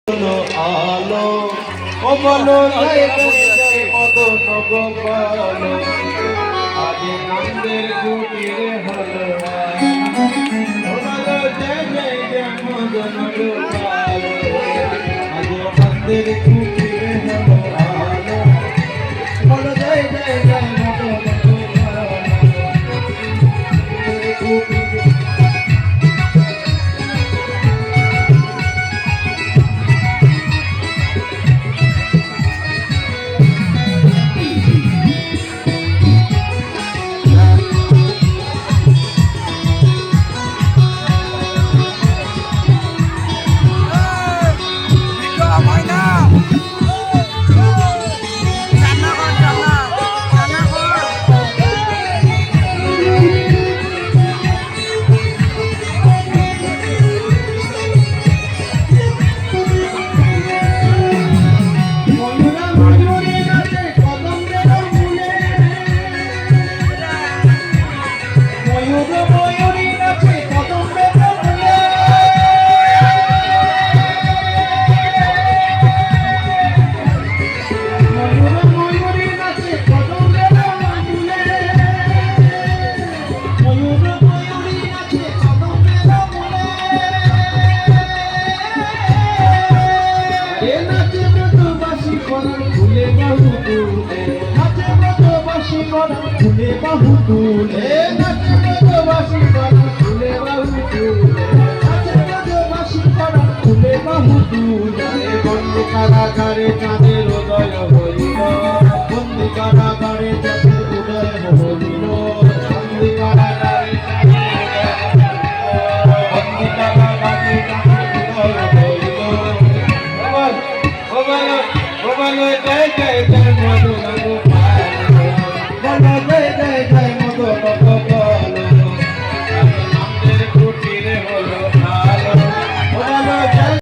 আলো ও বলো মদন গোপাল আজ নন্দের কুটিরে হলো বলো জয় জয় জয় মদন গোপাল আজ নন্দের কুটিরে হলো আলো বলো জয় জয় জয় মদন গোপাল ফুলে বাহু তুলে নাচে ব্রজবাসী করা ফুলে বাহু তুলে নাচে ব্রজবাসী করা ফুলে বাহু তুলে বন্দি কারাগারে চাঁদের উদয় হইল বন্দি কারাগারে চাঁদের উদয় হইল বন্দি কারাগারে বন্দি কারাগারে চাঁদের উদয় হইল ও বলো জয় জয়